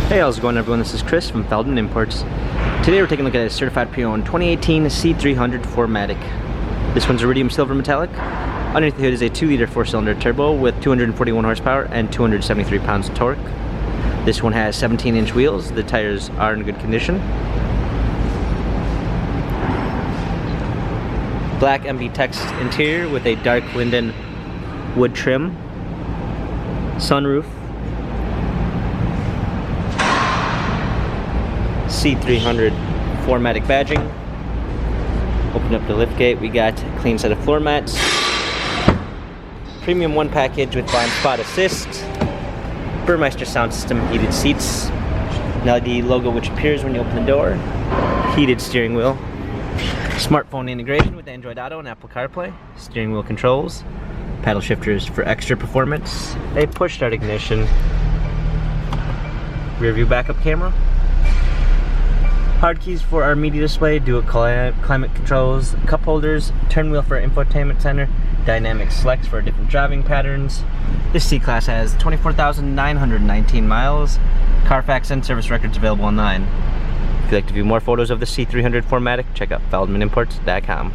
Hey, how's it going, everyone? This is Chris from Feldmann Imports. Today we're taking a look at a certified pre-owned 2018 C300 4MATIC. This one's iridium silver metallic. Underneath the hood is a 2-liter 4-cylinder turbo with 241 horsepower and 273 pounds of torque. This one has 17-inch wheels. The tires are in good condition. Black MB text interior with a dark linden wood trim. Sunroof. C300 4MATIC badging. Open up the liftgate. We got a clean set of floor mats. Premium 1 package with blind spot assist. Burmeister sound system, heated seats. An LED logo which appears when you open the door. Heated steering wheel. Smartphone integration with Android Auto and Apple CarPlay. Steering wheel controls. Paddle shifters for extra performance. A push start ignition. Rear view backup camera. Hard keys for our media display, dual climate controls, cup holders, turn wheel for infotainment center, dynamic selects for different driving patterns. This C-Class has 24,919 miles. Carfax and service records available online. If you'd like to view more photos of the C300 4MATIC, check out feldmannimports.com.